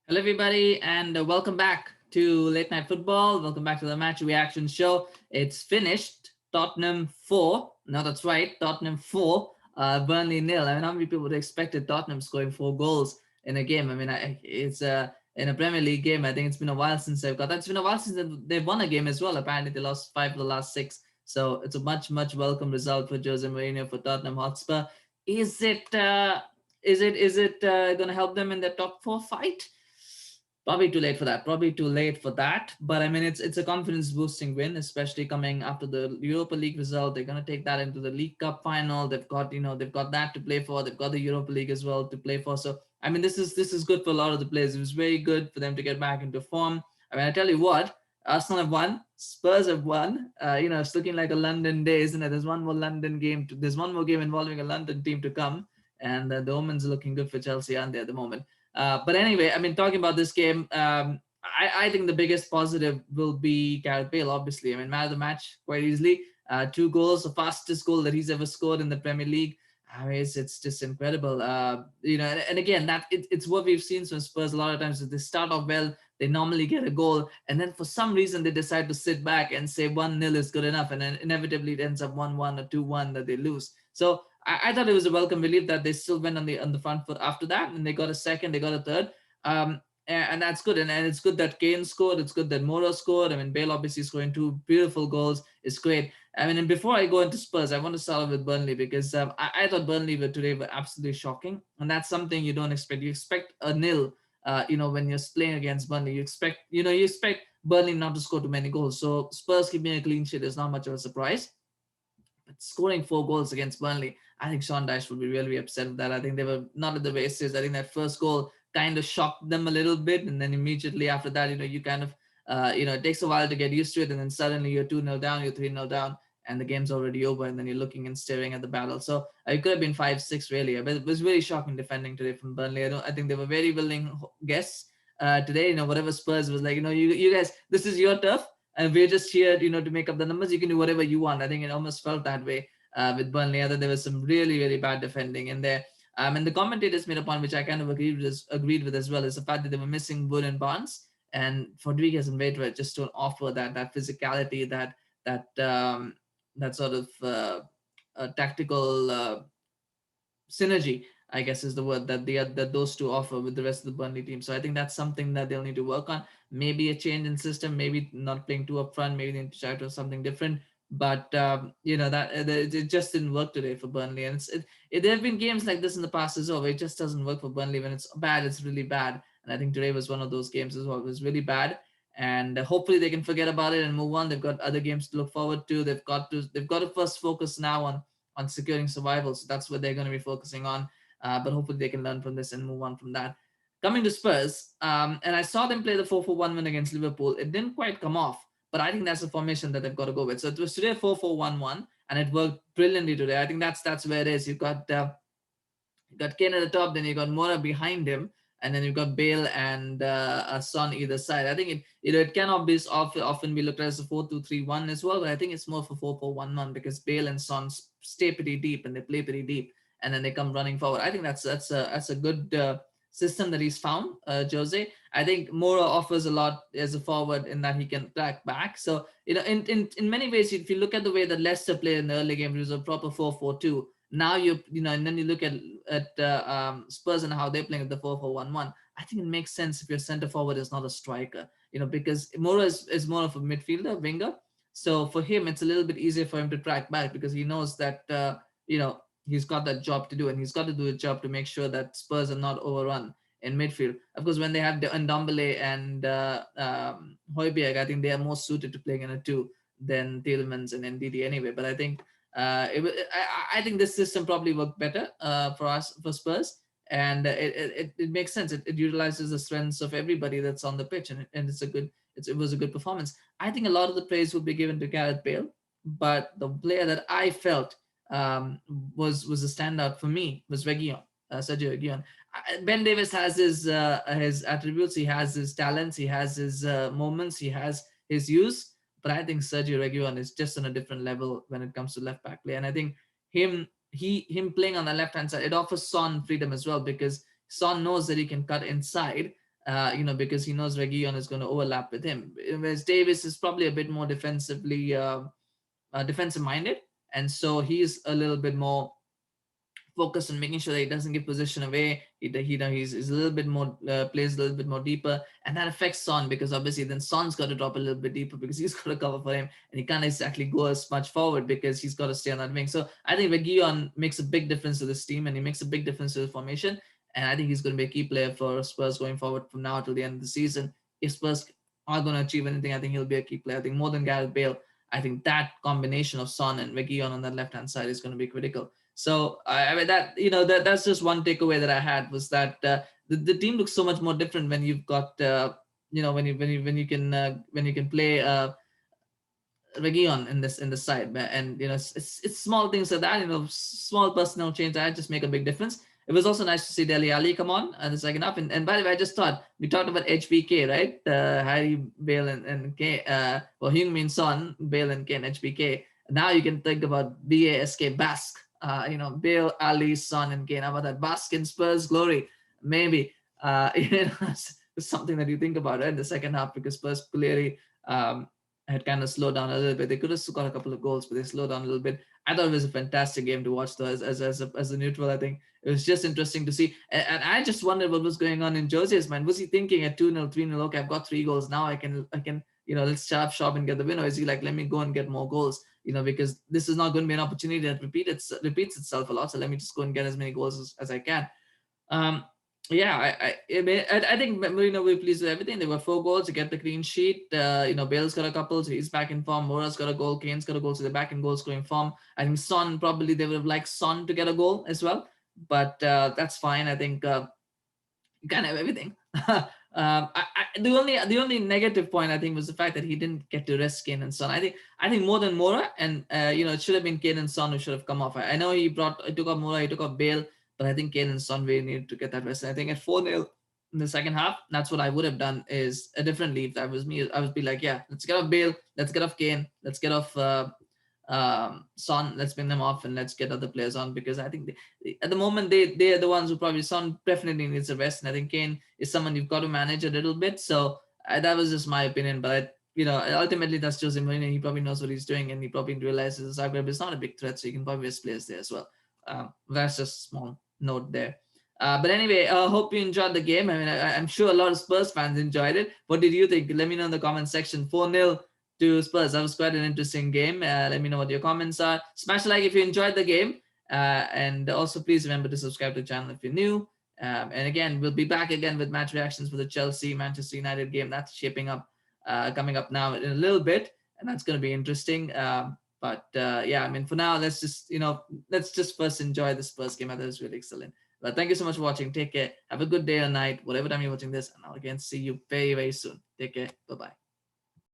Hello, everybody, and welcome back to Late Night Football. Welcome back to the match reaction show. It's finished. Tottenham 4. No, that's right. Tottenham 4. Burnley nil. I mean, how many people would have expected Tottenham scoring 4 goals in a game? I mean, it's in a Premier League game. I think it's been a while since they've got that. It's been a while since they've won a game as well. Apparently, they lost 5 of the last 6. So it's a much welcome result for Jose Mourinho for Tottenham Hotspur. Is it? Is it going to help them in the top 4 fight? Probably too late for that. Probably too late for that. But I mean, it's a confidence boosting win, especially coming after the Europa League result. They're gonna take that into the League Cup final. They've got that to play for. They've got the Europa League as well to play for. So I mean, this is good for a lot of the players. It was very good for them to get back into form. I mean, I tell you what, Arsenal have won. Spurs have won. It's looking like a London day, isn't it? There's one more London game. There's one more game involving a London team to come, and the omens are looking good for Chelsea, aren't they, at the moment? But anyway, I mean, talking about this game, I think the biggest positive will be Gareth Bale, obviously. I mean, man of the match quite easily. 2 goals, the fastest goal that he's ever scored in the Premier League. I mean, it's just incredible. And again, it's what we've seen from Spurs a lot of times. If they start off well, they normally get a goal, and then for some reason they decide to sit back and say 1-0 is good enough, and then inevitably it ends up 1-1 or 2-1 that they lose. So I thought it was a welcome relief that they still went on the front foot after that, and they got a second, they got a third, and that's good. And it's good that Kane scored. It's good that Moura scored. I mean, Bale obviously scoring 2 beautiful goals. It's great. I mean, and before I go into Spurs, I want to start with Burnley because I thought Burnley were absolutely shocking, and that's something you don't expect. You expect a nil. When you're playing against Burnley, you expect Burnley not to score too many goals. So Spurs keeping a clean sheet is not much of a surprise. But scoring 4 goals against Burnley, I think Sean Dyche would be really upset with that. I think they were not at the races. I think that first goal kind of shocked them a little bit, and then immediately after that, you kind of, it takes a while to get used to it, and then suddenly you're 2-0 down, you're 3-0 down, and the game's already over, and then you're looking and staring at the battle. So it could have been 5-6 really, but it was really shocking defending today from Burnley. I think they were very willing guests today. Whatever Spurs was like, you guys, this is your turf and we're just here, to make up the numbers. You can do whatever you want. I think it almost felt that way with Burnley. Other there was some really bad defending in there. And the commentators made a point which I kind of agreed with as well, is the fact that they were missing Wood and Barnes, and Rodriguez and Vydra just don't offer that physicality, that sort of tactical synergy, I guess is the word that those two offer with the rest of the Burnley team. So I think that's something that they'll need to work on. Maybe a change in system, maybe not playing two up front, maybe they need to try to something different. But it just didn't work today for Burnley, and there have been games like this in the past as well, where it just doesn't work for Burnley. When it's bad, it's really bad, and I think today was one of those games as well. It was really bad, and hopefully they can forget about it and move on. They've got other games to look forward to. They've got to first focus now on securing survival. So that's what they're going to be focusing on. But hopefully they can learn from this and move on from that. Coming to Spurs, and I saw them play the 4-4-1 win against Liverpool. It didn't quite come off, but I think that's the formation that they've got to go with. So it was today 4-4-1-1, and it worked brilliantly today. I think that's where it is. You got Kane at the top, then you got Moura behind him, and then you've got Bale and Son either side. I think it cannot be often be looked at as a 4-2-3-1 as well, but I think it's more for 4-4-1-1 because Bale and Son stay pretty deep and they play pretty deep, and then they come running forward. I think that's a good system that he's found, Jose. I think Moura offers a lot as a forward in that he can track back. So in many ways, if you look at the way that Leicester played in the early game, it was a proper 4-4-2. Now and then you look at Spurs and how they're playing at the 4-4-1-1. I think it makes sense if your center forward is not a striker, because Moura is more of a midfielder, winger. So for him, it's a little bit easier for him to track back because he knows that he's got that job to do, and he's got to do a job to make sure that Spurs are not overrun in midfield. Of course, when they have Ndombele and Hojbjerg, I think they are more suited to playing in a two than Tielemans and NDD anyway. But I think I think this system probably worked better for Spurs, and it makes sense. It utilizes the strengths of everybody that's on the pitch, and it was a good performance. I think a lot of the praise will be given to Gareth Bale, but the player that I felt was a standout for me was Reguilon, Sergio Reguilon. Ben Davies has his attributes, he has his talents, he has his moments, he has his use, but I think Sergio Reguilon is just on a different level when it comes to left back play, and I think him playing on the left hand side, it offers Son freedom as well because Son knows that he can cut inside. because he knows Reguilon is going to overlap with him. Whereas Davies is probably a bit more defensive minded, and so he's a little bit more focused on making sure that he doesn't give position away. He's a little bit more plays a little bit more deeper, and that affects Son, because obviously then Son's got to drop a little bit deeper because he's got to cover for him, and he can't exactly go as much forward because he's got to stay on that wing. So I think Reguilon makes a big difference to this team, and he makes a big difference to the formation, and I think he's going to be a key player for Spurs going forward from now till the end of the season. If Spurs are going to achieve anything, I think he'll be a key player. I think more than Gareth Bale, I think that combination of Son and Reguilon on that left hand side is going to be critical. So I mean that that's just one takeaway that I had, was that the team looks so much more different when you've got when you can play Reguilon in the side, and it's small things like that, small personal change that just make a big difference. It was also nice to see Alli come on in the second half, and by the way, I just thought we talked about HBK, right? Harry, Bale, and Kane, Heung-Min, Son, Bale, and Kane, HBK. Now you can think about BASK, Basque. Bale, Alli, Son, and Kane. How about that? Basque in Spurs glory, maybe. It's something that you think about, right? In the second half, because Spurs clearly had kind of slowed down a little bit. They could have scored a couple of goals, but they slowed down a little bit. I thought it was a fantastic game to watch, though, as a neutral. I think it was just interesting to see. And I just wondered what was going on in Jose's mind. Was he thinking at 2-0, 3-0, okay, I've got 3 goals now, I can let's start shop and get the win? Or is he like, let me go and get more goals? Because this is not going to be an opportunity that repeats itself a lot. So let me just go and get as many goals as I can. I think Mourinho will be pleased with everything. There were 4 goals to get the clean sheet. Bale's got a couple, so he's back in form. Moura's got a goal. Kane's got a goal, so they're back in goal scoring form. I think Son, probably they would have liked Son to get a goal as well, but that's fine. I think you can't have everything. The only negative point I think was the fact that he didn't get to rest Kane and Son. I think more than Moura, and it should have been Kane and Son who should have come off. I know he took off Moura, he took off Bale, but I think Kane and Son really needed to get that rest. And I think at 4-0 in the second half, that's what I would have done, is a differently. If that was me, I would be like, yeah, let's get off Bale, let's get off Kane, let's get off Son, let's bring them off, and let's get other players on, because I think at the moment they are the ones who probably, Son definitely needs a rest, and I think Kane is someone you've got to manage a little bit. So that was just my opinion, but ultimately that's Jose Mourinho. He probably knows what he's doing, and he probably realizes Zagreb is not a big threat, so you can probably rest players there as well. That's just a small note there. But anyway, hope you enjoyed the game. I mean, I'm sure a lot of Spurs fans enjoyed it. What did you think? Let me know in the comment section. 4-0 to Spurs. That was quite an interesting game. Let me know what your comments are. Smash a like if you enjoyed the game. And also, please remember to subscribe to the channel if you're new. And again, we'll be back again with match reactions for the Chelsea-Manchester United game. That's shaping up, coming up now in a little bit. And that's going to be interesting. But I mean, for now, let's just first enjoy the Spurs game. I thought it was really excellent. But thank you so much for watching. Take care. Have a good day or night, whatever time you're watching this. And I'll again see you very, very soon. Take care. Bye-bye.